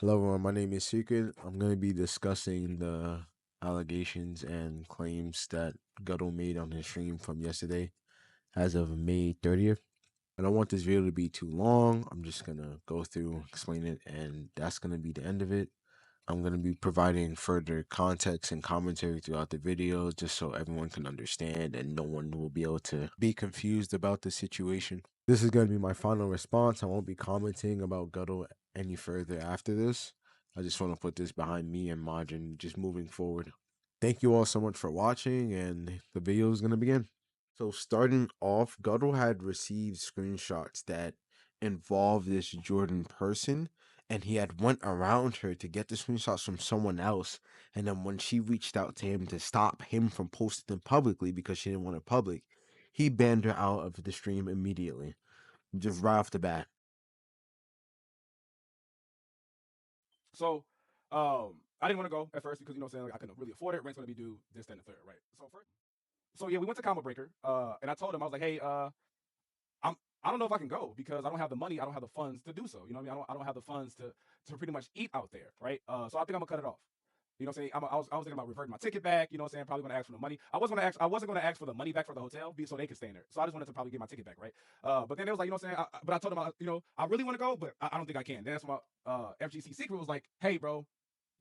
Hello, everyone. My name is Secret. I'm going to be discussing the allegations and claims that Guddle made on his stream from yesterday as of May 30th. I don't want this video to be too long. I'm just going to go through, explain it, and that's going to be the end of it. I'm going to be providing further context and commentary throughout the video just so everyone can understand and no one will be able to be confused about the situation. This is going to be my final response. I won't be commenting about Guddle any further after this. I just want to put this behind me and Majin just moving forward. Thank you all so much for watching, and the video is going to begin. So starting off, Guddle had received screenshots that involved this Jordan person, and he had went around her to get the screenshots from someone else. And then when she reached out to him to stop him from posting them publicly because she didn't want it public, he banned her out of the stream immediately, just right off the bat. So, I didn't want to go at first because I'm saying, like, I couldn't really afford it. Rent's gonna be due this, then, the third, right? So yeah, we went to Combo Breaker, and I told him, I was like, hey, I don't know if I can go because I don't have the money, I don't have the funds to do so. You know what I mean? I don't have the funds to pretty much eat out there, right? So I think I'm gonna cut it off. You know what I'm saying? I was thinking about reverting my ticket back. You know what I'm saying? Probably gonna ask for the money. I wasn't gonna ask for the money back for the hotel, so they could stay in there. So I just wanted to probably get my ticket back, right? But then it was like, you know what I'm saying? But I told him, I really want to go, but I don't think I can. Then that's why FGC Secret was like, hey, bro,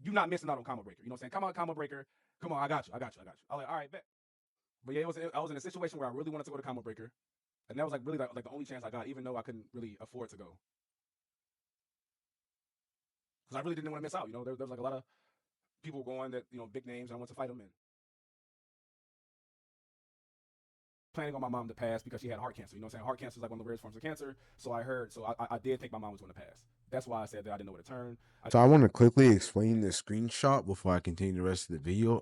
you not missing out on Combo Breaker. You know what I'm saying? Come on, Combo Breaker. Come on, I got you. I was like, all right, bet. But yeah, I was in a situation where I really wanted to go to Combo Breaker, and that was like really like the only chance I got, even though I couldn't really afford to go, because I really didn't want to miss out. There was like a lot of people going that big names, and I want to fight them in. Planning on my mom to pass because she had heart cancer. You know what I'm saying? Heart cancer is like one of the rarest forms of cancer. So I heard. So I did think my mom was going to pass. That's why I said that I didn't know where to turn. So I want to quickly explain the screenshot before I continue the rest of the video.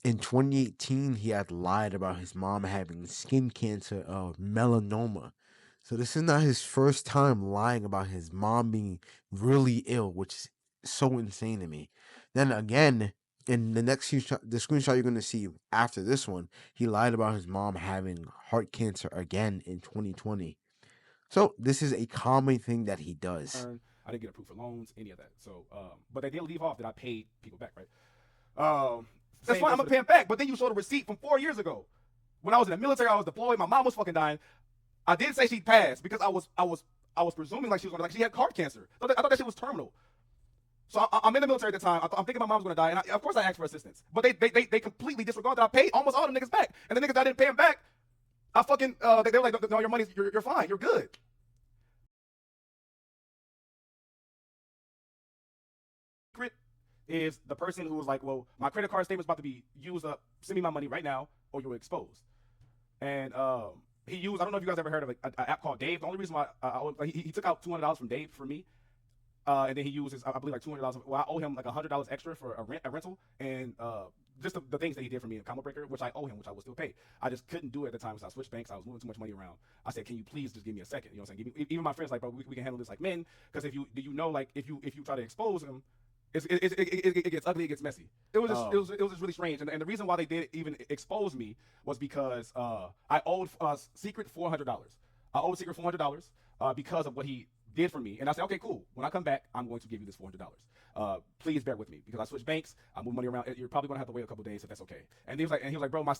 In 2018, he had lied about his mom having skin cancer of melanoma. So this is not his first time lying about his mom being really ill, which is so insane to me. Then again, in the screenshot you're going to see after this one, he lied about his mom having heart cancer again in 2020. So this is a common thing that he does. I didn't get approved for loans, any of that. So, but they did leave off that I paid people back, right? That's fine. I'm gonna pay them back. But then you showed a receipt from 4 years ago. When I was in the military, I was deployed. My mom was fucking dying. I did say she passed because I was presuming like she was gonna, like she had heart cancer. I thought that shit was terminal. So I'm in the military at the time. I'm thinking my mom's gonna die, and of course I asked for assistance. But they completely disregarded that I paid almost all the niggas back, and the niggas that I didn't pay them back, I fucking they were like, no, your money's you're fine, you're good. Is the person who was like, well, my credit card statement's about to be used up. Send me my money right now, or you're exposed. And he used. I don't know if you guys ever heard of an app called Dave. The only reason why he took out $200 from Dave for me, and then he used his, I believe, like $200. Well, I owe him like $100 extra for a rental, and just the things that he did for me in Combo Breaker, which I owe him, which I will still pay. I just couldn't do it at the time because I switched banks. I was moving too much money around. I said, can you please just give me a second? You know what I'm saying? Even my friends like, bro, we can handle this like men, because if you know, like if you try to expose him, it gets ugly, it gets messy. It was just really strange, and the reason why they did even expose me was because I owed Secret $400. I owed Secret $400 because of what he did for me, and I said, okay, cool. When I come back, I'm going to give you this $400. Please bear with me because I switched banks. I moved money around. You're probably gonna have to wait a couple days if that's okay. And he was like, bro, my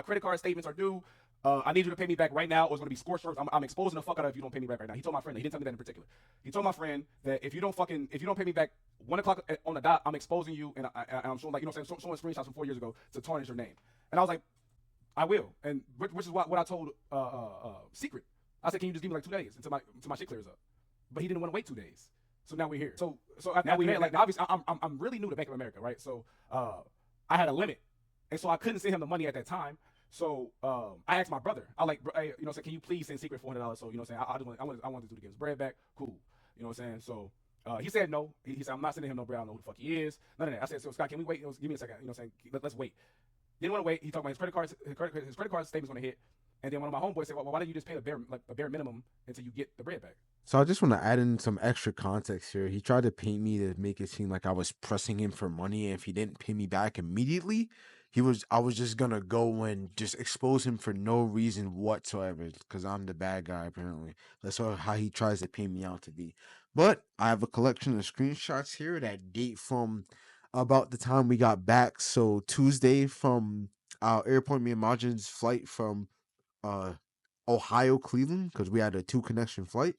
credit card statements are due. I need you to pay me back right now, or it's gonna be scorched earth. I'm exposing the fuck out of if you don't pay me back right now. He told my friend. He didn't tell me that in particular. He told my friend that if you don't pay me back 1 o'clock on the dot, I'm exposing you, and I'm showing, like, showing screenshots from 4 years ago to tarnish your name. And I was like, I will, and which is what I told Secret. I said, can you just give me like 2 days until my shit clears up? But he didn't want to wait 2 days. So now we're here. So now we're here. Like, obviously, I'm really new to Bank of America, right? So I had a limit, and so I couldn't send him the money at that time. So I asked my brother. I like, hey, say, can you please send Secret $400? So I'm saying, I want to do to get his bread back. Cool. You know what I'm saying? So he said no. He said, I'm not sending him no bread. I don't know who the fuck he is. None of that. I said, so Scott, can we wait? Give me a second. You know what I'm saying? Let's wait. Didn't want to wait. He talked about his credit card statement's going to hit. And then one of my homeboys said, well, why didn't you just pay a bare minimum until you get the bread back? So I just want to add in some extra context here. He tried to paint me to make it seem like I was pressing him for money, and if he didn't pay me back immediately, I was just gonna go and just expose him for no reason whatsoever, because I'm the bad guy apparently. That's how he tries to paint me out to be. But I have a collection of screenshots here that date from about the time we got back. So Tuesday from our airport, me and Majin's flight from uh Ohio, Cleveland, because we had a 2 connection flight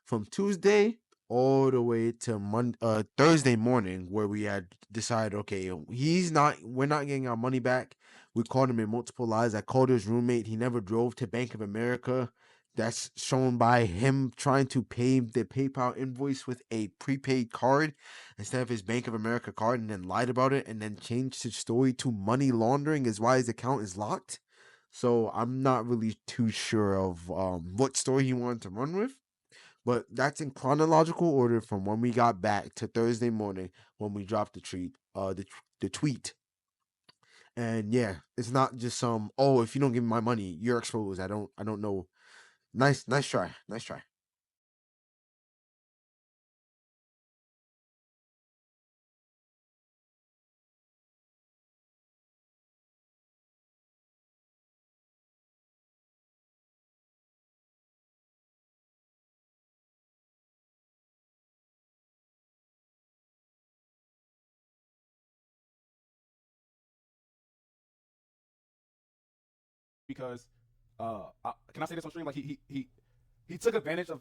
from Tuesday all the way to Thursday morning, where we had decided, okay, we're not getting our money back. We called him in multiple lies. I called his roommate. He never drove to Bank of America. That's shown by him trying to pay the PayPal invoice with a prepaid card instead of his Bank of America card, and then lied about it, and then changed his story to money laundering is why his account is locked. So I'm not really too sure of what story he wanted to run with, but that's in chronological order from when we got back to Thursday morning when we dropped the tweet. And yeah, it's not just some, oh, if you don't give me my money, you're exposed. I don't know. Nice try. Nice try. because can I say this on stream? Like he took advantage of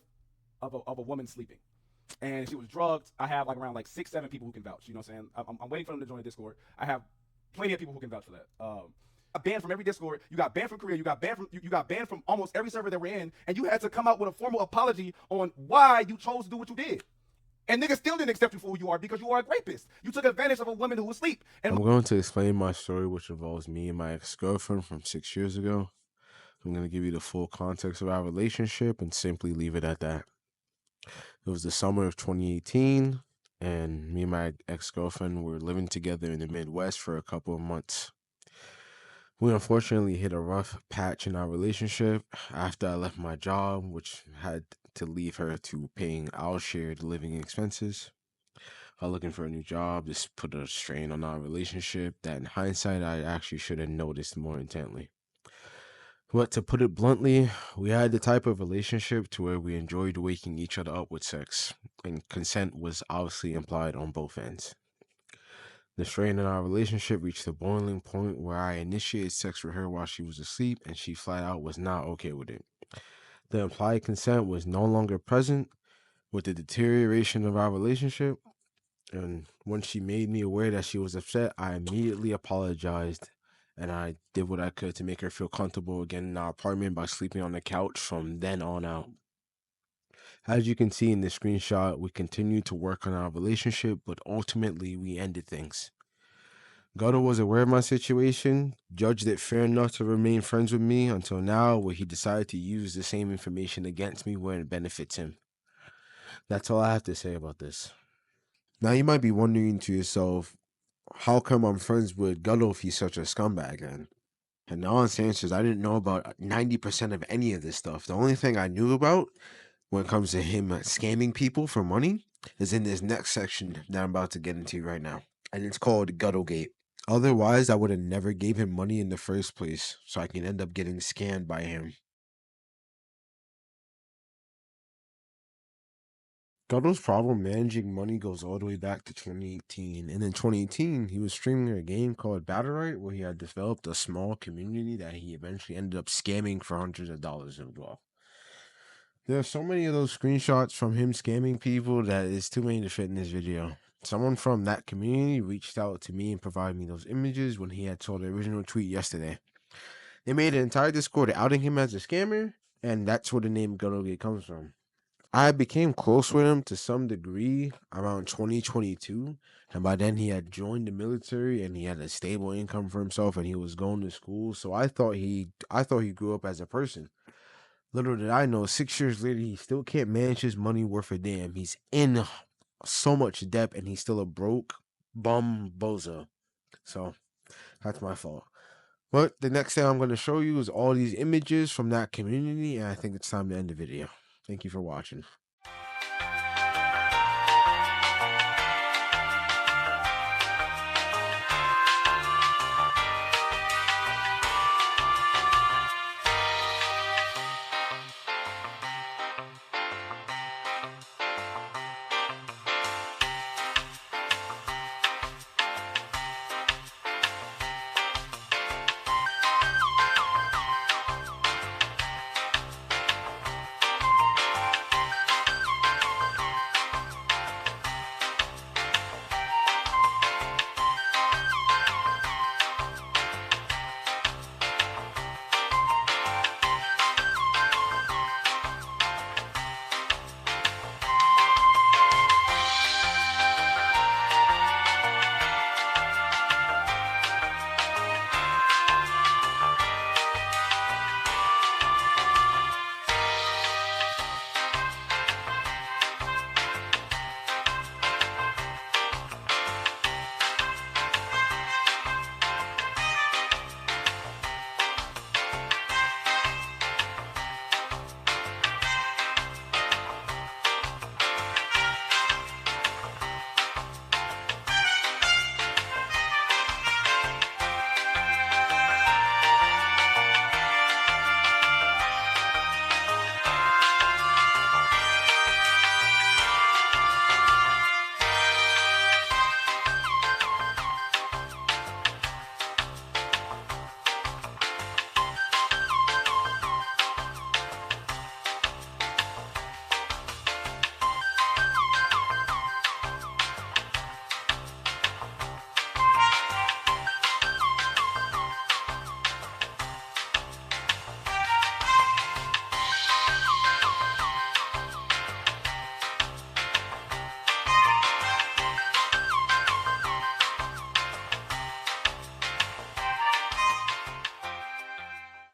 a woman sleeping, and she was drugged. I have like around like 6, 7 people who can vouch. You know what I'm saying? I'm waiting for them to join the Discord. I have plenty of people who can vouch for that. Banned from every Discord. You got banned from Korea. You got banned from almost every server that we're in, and you had to come out with a formal apology on why you chose to do what you did. And niggas still didn't accept you for who you are because you are a rapist. You took advantage of a woman who was asleep. And I'm going to explain my story, which involves me and my ex-girlfriend from 6 years ago. I'm going to give you the full context of our relationship and simply leave it at that. It was the summer of 2018, and me and my ex-girlfriend were living together in the Midwest for a couple of months. We unfortunately hit a rough patch in our relationship after I left my job, which had to leave her to paying our shared living expenses. Looking for a new job, this put a strain on our relationship that in hindsight I actually should have noticed more intently. But to put it bluntly, we had the type of relationship to where we enjoyed waking each other up with sex, and consent was obviously implied on both ends. The strain in our relationship reached a boiling point where I initiated sex with her while she was asleep, and she flat out was not okay with it. The implied consent was no longer present with the deterioration of our relationship, and when she made me aware that she was upset, I immediately apologized, and I did what I could to make her feel comfortable again in our apartment by sleeping on the couch from then on out. As you can see in the screenshot, we continued to work on our relationship, but ultimately we ended things. Guddle was aware of my situation, judged it fair enough to remain friends with me until now, where he decided to use the same information against me where it benefits him. That's all I have to say about this. Now, you might be wondering to yourself, how come I'm friends with Guddle if he's such a scumbag then? And the honest answer is I didn't know about 90% of any of this stuff. The only thing I knew about when it comes to him scamming people for money is in this next section that I'm about to get into right now. And it's called GuddleGate. Otherwise, I would have never gave him money in the first place, so I can end up getting scammed by him. Guddle's problem managing money goes all the way back to 2018. And in 2018, he was streaming a game called Battleright, where he had developed a small community that he eventually ended up scamming for hundreds of dollars as well. There are so many of those screenshots from him scamming people that it's too many to fit in this video. Someone from that community reached out to me and provided me those images when he had saw the original tweet yesterday. They made an entire Discord outing him as a scammer, and that's where the name GuddleGate comes from. I became close with him to some degree around 2022, and by then he had joined the military and he had a stable income for himself and he was going to school. So I thought he grew up as a person. Little did I know, 6 years later, he still can't manage his money worth a damn. He's in so much debt and he's still a broke bum bozo. So that's my fault. But the next thing I'm going to show you is all these images from that community, and I think it's time to end the video. Thank you for watching.